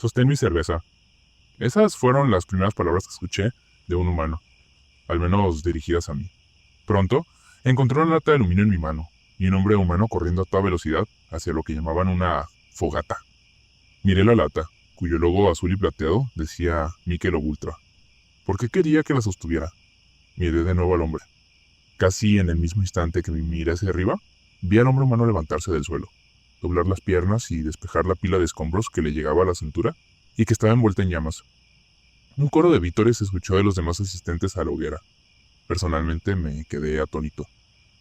Sostén mi cerveza. Esas fueron las primeras palabras que escuché de un humano, al menos dirigidas a mí. Pronto, encontré una lata de aluminio en mi mano, y un hombre humano corriendo a toda velocidad hacia lo que llamaban una fogata. Miré la lata, cuyo logo azul y plateado decía Michelob Ultra. ¿Por qué quería que la sostuviera? Miré de nuevo al hombre. Casi en el mismo instante que me miré hacia arriba, vi al hombre humano levantarse del suelo, doblar las piernas y despejar la pila de escombros que le llegaba a la cintura y que estaba envuelta en llamas. Un coro de vítores se escuchó de los demás asistentes a la hoguera. Personalmente me quedé atónito.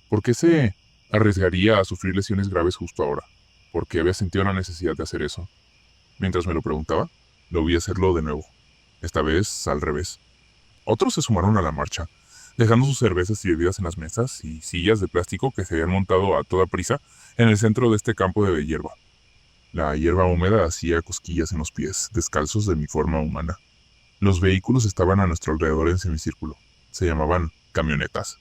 ¿Por qué se arriesgaría a sufrir lesiones graves justo ahora? ¿Por qué había sentido la necesidad de hacer eso? Mientras me lo preguntaba, lo vi hacerlo de nuevo, esta vez al revés. Otros se sumaron a la marcha, dejando sus cervezas y bebidas en las mesas y sillas de plástico que se habían montado a toda prisa en el centro de este campo de hierba. La hierba húmeda hacía cosquillas en los pies, descalzos de mi forma humana. Los vehículos estaban a nuestro alrededor en semicírculo. Se llamaban camionetas.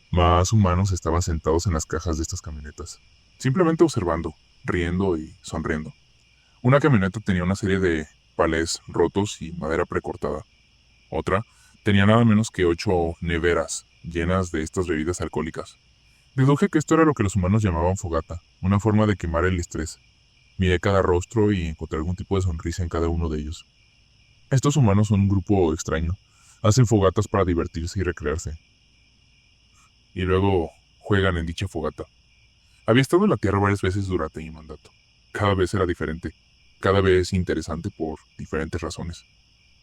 Más humanos estaban sentados en las cajas de estas camionetas, simplemente observando, riendo y sonriendo. Una camioneta tenía una serie de palés rotos y madera precortada. Otra tenía nada menos que 8 neveras llenas de estas bebidas alcohólicas. Deduje que esto era lo que los humanos llamaban fogata, una forma de quemar el estrés. Miré cada rostro y encontré algún tipo de sonrisa en cada uno de ellos. Estos humanos son un grupo extraño. Hacen fogatas para divertirse y recrearse. Y luego juegan en dicha fogata. Había estado en la Tierra varias veces durante mi mandato. Cada vez era diferente. Cada vez interesante por diferentes razones.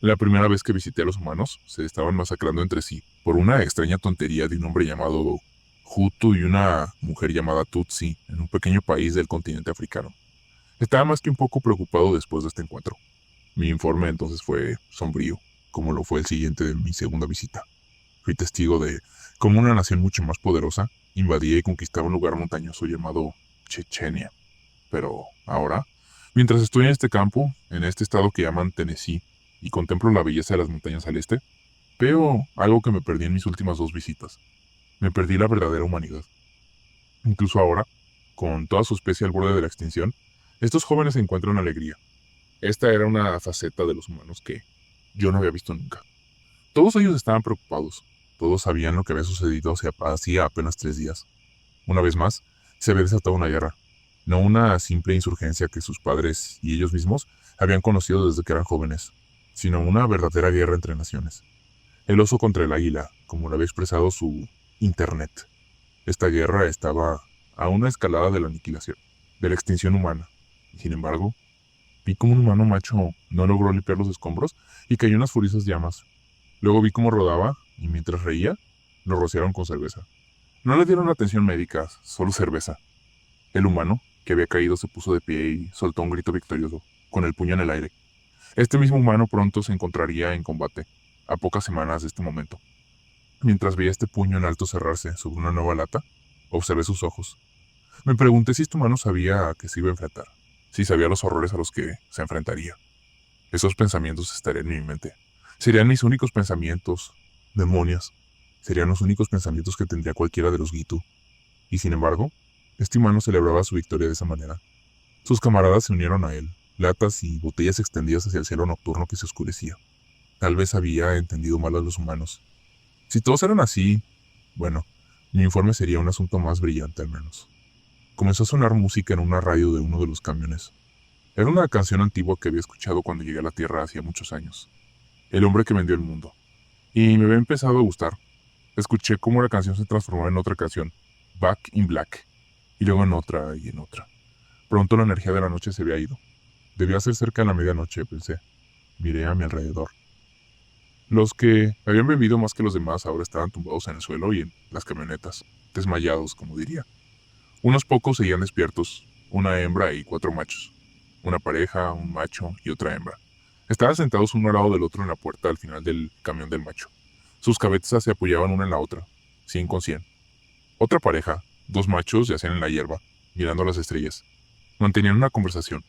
La primera vez que visité a los humanos, se estaban masacrando entre sí por una extraña tontería de un hombre llamado Hutu y una mujer llamada Tutsi en un pequeño país del continente africano. Estaba más que un poco preocupado después de este encuentro. Mi informe entonces fue sombrío, como lo fue el siguiente de mi segunda visita. Fui testigo de cómo una nación mucho más poderosa invadía y conquistaba un lugar montañoso llamado Chechenia. Pero ahora, mientras estoy en este campo, en este estado que llaman Tennessee, y contemplo la belleza de las montañas al este, veo algo que me perdí en mis últimas 2 visitas. Me perdí la verdadera humanidad. Incluso ahora, con toda su especie al borde de la extinción, estos jóvenes encuentran alegría. Esta era una faceta de los humanos que yo no había visto nunca. Todos ellos estaban preocupados. Todos sabían lo que había sucedido hacía apenas 3 días. Una vez más, se había desatado una guerra. No una simple insurgencia que sus padres y ellos mismos habían conocido desde que eran jóvenes, sino una verdadera guerra entre naciones. El oso contra el águila, como lo había expresado su Internet. Esta guerra estaba a una escalada de la aniquilación, de la extinción humana. Y sin embargo, vi como un humano macho no logró limpiar los escombros y cayó en las furiosas llamas. Luego vi cómo rodaba y mientras reía, lo rociaron con cerveza. No le dieron atención médica, solo cerveza. El humano, que había caído, se puso de pie y soltó un grito victorioso, con el puño en el aire. Este mismo humano pronto se encontraría en combate, a pocas semanas de este momento. Mientras veía este puño en alto cerrarse sobre una nueva lata, observé sus ojos. Me pregunté si este humano sabía a qué se iba a enfrentar, si sabía los horrores a los que se enfrentaría. Esos pensamientos estarían en mi mente. Serían mis únicos pensamientos, demonios. Serían los únicos pensamientos que tendría cualquiera de los Gitu. Y sin embargo, este humano celebraba su victoria de esa manera. Sus camaradas se unieron a él, latas y botellas extendidas hacia el cielo nocturno que se oscurecía. Tal vez había entendido mal a los humanos. Si todos eran así, bueno, mi informe sería un asunto más brillante al menos. Comenzó a sonar música en una radio de uno de los camiones. Era una canción antigua que había escuchado cuando llegué a la Tierra hacía muchos años. El hombre que vendió el mundo. Y me había empezado a gustar. Escuché cómo la canción se transformó en otra canción, Back in Black, y luego en otra y en otra. Pronto la energía de la noche se había ido. Debía ser cerca de la medianoche, pensé. Miré a mi alrededor. Los que habían bebido más que los demás ahora estaban tumbados en el suelo y en las camionetas, desmayados, como diría. Unos pocos seguían despiertos, una hembra y 4 machos. Una pareja, un macho y otra hembra. Estaban sentados uno al lado del otro en la puerta al final del camión del macho. Sus cabezas se apoyaban una en la otra, 100 con 100. Otra pareja, 2 machos, yacían en la hierba, mirando las estrellas. Mantenían una conversación.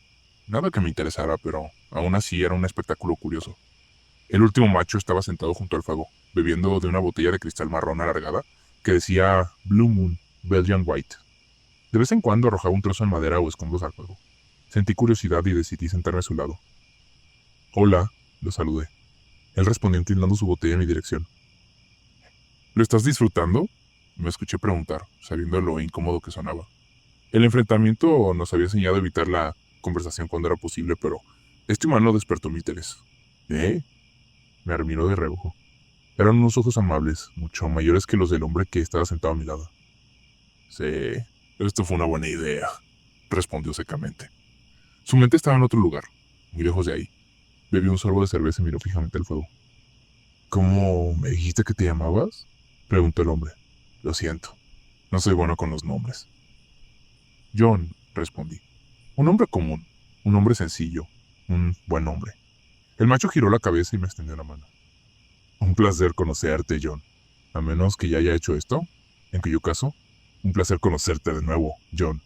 Nada que me interesara, pero aún así era un espectáculo curioso. El último macho estaba sentado junto al fuego, bebiendo de una botella de cristal marrón alargada que decía Blue Moon, Belgian White. De vez en cuando arrojaba un trozo de madera o escombros al fuego. Sentí curiosidad y decidí sentarme a su lado. Hola, lo saludé. Él respondió inclinando su botella en mi dirección. ¿Lo estás disfrutando? Me escuché preguntar, sabiendo lo incómodo que sonaba. El enfrentamiento nos había enseñado a evitar la conversación cuando era posible, pero este humano despertó mi interés. ¿Eh? Me miró de reojo. Eran unos ojos amables, mucho mayores que los del hombre que estaba sentado a mi lado. Sí, esto fue una buena idea, respondió secamente. Su mente estaba en otro lugar, muy lejos de ahí. Bebió un sorbo de cerveza y miró fijamente al fuego. ¿Cómo me dijiste que te llamabas? Preguntó el hombre. Lo siento, no soy bueno con los nombres. John, respondí. Un hombre común, un hombre sencillo, un buen hombre. El macho giró la cabeza y me extendió la mano. Un placer conocerte, John. A menos que ya haya hecho esto, en cuyo caso, un placer conocerte de nuevo, John.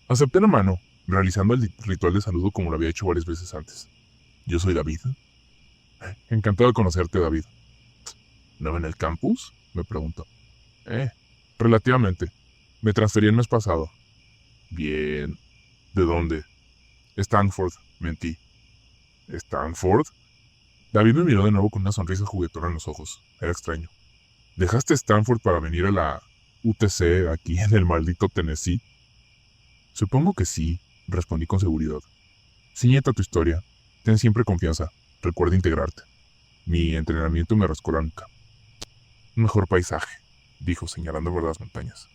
Acepté la mano, realizando el ritual de saludo como lo había hecho varias veces antes. Yo soy David. Encantado de conocerte, David. ¿Nuevo en el campus? Me preguntó. Relativamente. Me transferí el mes pasado. Bien. ¿De dónde? Stanford, mentí. ¿Stanford? David me miró de nuevo con una sonrisa juguetona en los ojos. Era extraño. ¿Dejaste Stanford para venir a la UTC aquí en el maldito Tennessee? Supongo que sí, respondí con seguridad. Ciñete a tu historia. Ten siempre confianza. Recuerda integrarte. Mi entrenamiento me rascó la nuca. Un mejor paisaje, dijo señalando por las montañas.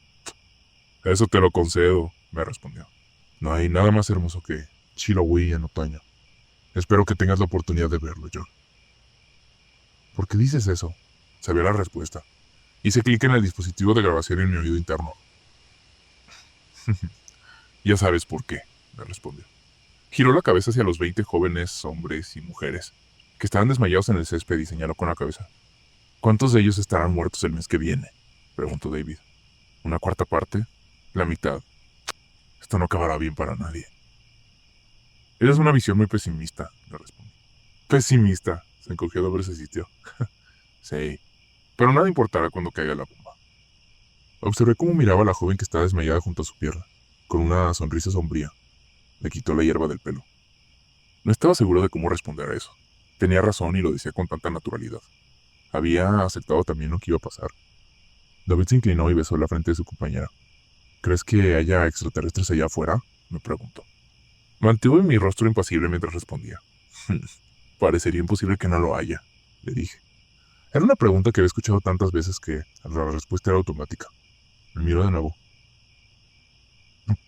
Eso te lo concedo, me respondió. No hay nada más hermoso que Chiloé en otoño. Espero que tengas la oportunidad de verlo, John. ¿Por qué dices eso? Sabía la respuesta. Hice clic en el dispositivo de grabación en mi oído interno. Ya sabes por qué, me respondió. Giró la cabeza hacia los 20 jóvenes hombres y mujeres que estaban desmayados en el césped y señaló con la cabeza. ¿Cuántos de ellos estarán muertos el mes que viene? Preguntó David. ¿Una cuarta parte? ¿La mitad? Esto no acabará bien para nadie. Eres una visión muy pesimista, le respondí. Pesimista, se encogió de ver ese sitio. Sí, pero nada importará cuando caiga la bomba. Observé cómo miraba a la joven que estaba desmayada junto a su pierna, con una sonrisa sombría. Le quitó la hierba del pelo. No estaba seguro de cómo responder a eso. Tenía razón y lo decía con tanta naturalidad. Había aceptado también lo que iba a pasar. David se inclinó y besó la frente de su compañera. ¿Crees que haya extraterrestres allá afuera? Me preguntó. Mantuve mi rostro impasible mientras respondía. Parecería imposible que no lo haya, le dije. Era una pregunta que había escuchado tantas veces que la respuesta era automática. Me miró de nuevo.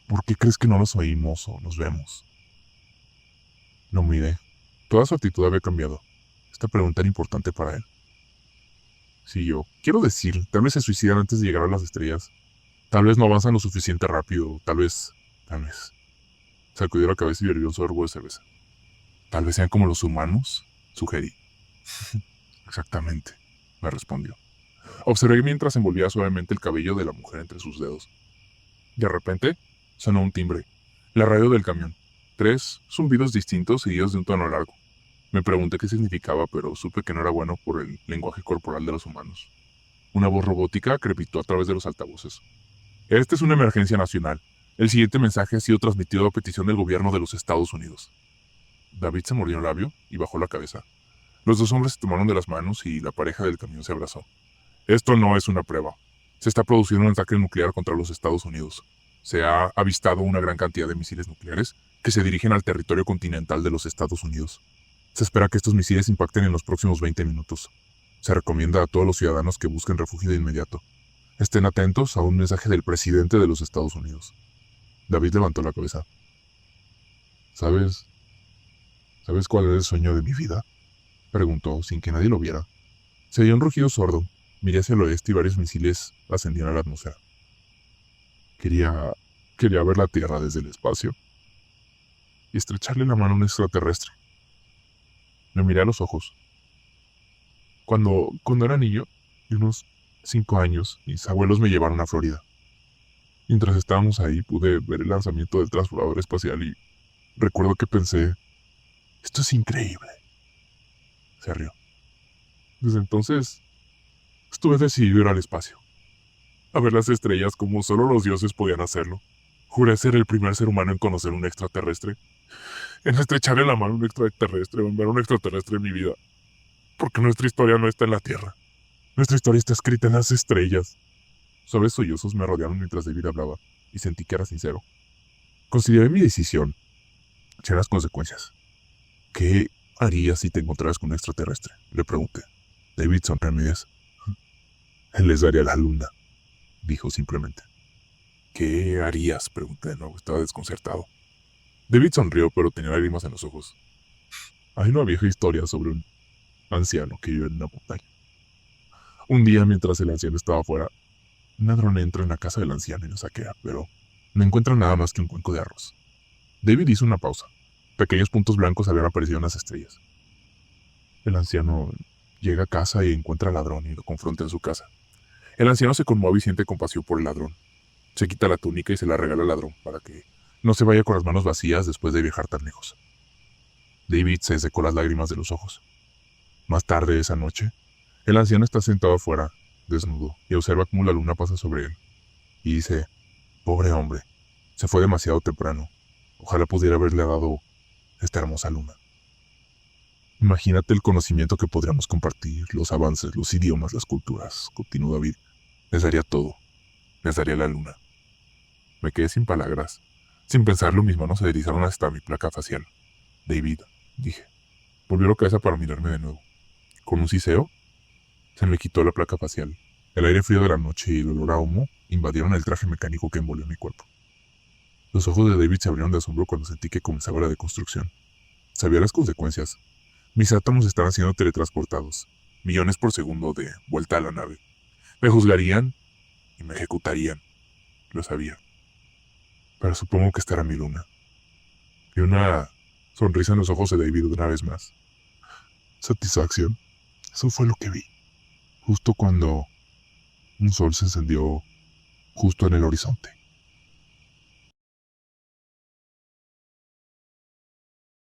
¿Por qué crees que no nos oímos o nos vemos? Lo miré. Toda su actitud había cambiado. Esta pregunta era importante para él. Siguió. Quiero decir, tal vez se suicidan antes de llegar a las estrellas. Tal vez no avanzan lo suficiente rápido. Tal vez. Sacudió la cabeza y bebió un sorbo de cerveza. Tal vez sean como los humanos, sugerí. Exactamente, me respondió. Observé mientras envolvía suavemente el cabello de la mujer entre sus dedos. De repente, sonó un timbre. La radio del camión. 3 zumbidos distintos seguidos de un tono largo. Me pregunté qué significaba, pero supe que no era bueno por el lenguaje corporal de los humanos. Una voz robótica crepitó a través de los altavoces. Esta es una emergencia nacional. El siguiente mensaje ha sido transmitido a petición del gobierno de los Estados Unidos. David se mordió el labio y bajó la cabeza. Los dos hombres se tomaron de las manos y la pareja del camión se abrazó. Esto no es una prueba. Se está produciendo un ataque nuclear contra los Estados Unidos. Se ha avistado una gran cantidad de misiles nucleares que se dirigen al territorio continental de los Estados Unidos. Se espera que estos misiles impacten en los próximos 20 minutos. Se recomienda a todos los ciudadanos que busquen refugio de inmediato. Estén atentos a un mensaje del presidente de los Estados Unidos. David levantó la cabeza. ¿Sabes cuál era el sueño de mi vida? Preguntó, sin que nadie lo viera. Se oyó un rugido sordo. Miré hacia el oeste y varios misiles ascendían a la atmósfera. Quería ver la Tierra desde el espacio y estrecharle la mano a un extraterrestre. Le miré a los ojos. Cuando era niño, de unos 5 años, mis abuelos me llevaron a Florida. Mientras estábamos ahí, pude ver el lanzamiento del transbordador espacial y recuerdo que pensé, esto es increíble. Se rió. Desde entonces, estuve decidido a ir al espacio, a ver las estrellas como solo los dioses podían hacerlo. Juré ser el primer ser humano en conocer un extraterrestre en estrecharle la mano a un extraterrestre o enviar a un extraterrestre en mi vida. Porque nuestra historia no está en la Tierra. Nuestra historia está escrita en las estrellas. Suaves sollozos me rodearon mientras David hablaba, y sentí que era sincero. Consideré mi decisión. Eché las consecuencias. ¿Qué harías si te encontraras con un extraterrestre? Le pregunté. David sonrió a mi vez. Les daría la luna, dijo simplemente. ¿Qué harías? Pregunté de nuevo. Estaba desconcertado. David sonrió, pero tenía lágrimas en los ojos. Hay una vieja historia sobre un anciano que vive en una montaña. Un día, mientras el anciano estaba afuera, un ladrón entra en la casa del anciano y lo saquea, pero no encuentra nada más que un cuenco de arroz. David hizo una pausa. Pequeños puntos blancos habían aparecido en las estrellas. El anciano llega a casa y encuentra al ladrón y lo confronta en su casa. El anciano se conmueve y siente compasión por el ladrón. Se quita la túnica y se la regala al ladrón para que no se vaya con las manos vacías después de viajar tan lejos. David se secó las lágrimas de los ojos. Más tarde esa noche, el anciano está sentado afuera, desnudo, y observa cómo la luna pasa sobre él. Y dice, pobre hombre, se fue demasiado temprano. Ojalá pudiera haberle dado esta hermosa luna. Imagínate el conocimiento que podríamos compartir, los avances, los idiomas, las culturas, continuó David. Les daría todo. Les daría la luna. Me quedé sin palabras. Sin pensarlo, mis manos se deslizaron hasta mi placa facial. David, dije. Volvió la cabeza para mirarme de nuevo. Con un siseo, se me quitó la placa facial. El aire frío de la noche y el olor a humo invadieron el traje mecánico que envolvió mi cuerpo. Los ojos de David se abrieron de asombro cuando sentí que comenzaba la deconstrucción. Sabía las consecuencias. Mis átomos estaban siendo teletransportados, millones por segundo de vuelta a la nave. Me juzgarían y me ejecutarían. Lo sabía. Pero supongo que esta era mi luna. Vi una sonrisa en los ojos de David una vez más. Satisfacción. Eso fue lo que vi. Justo cuando un sol se encendió justo en el horizonte.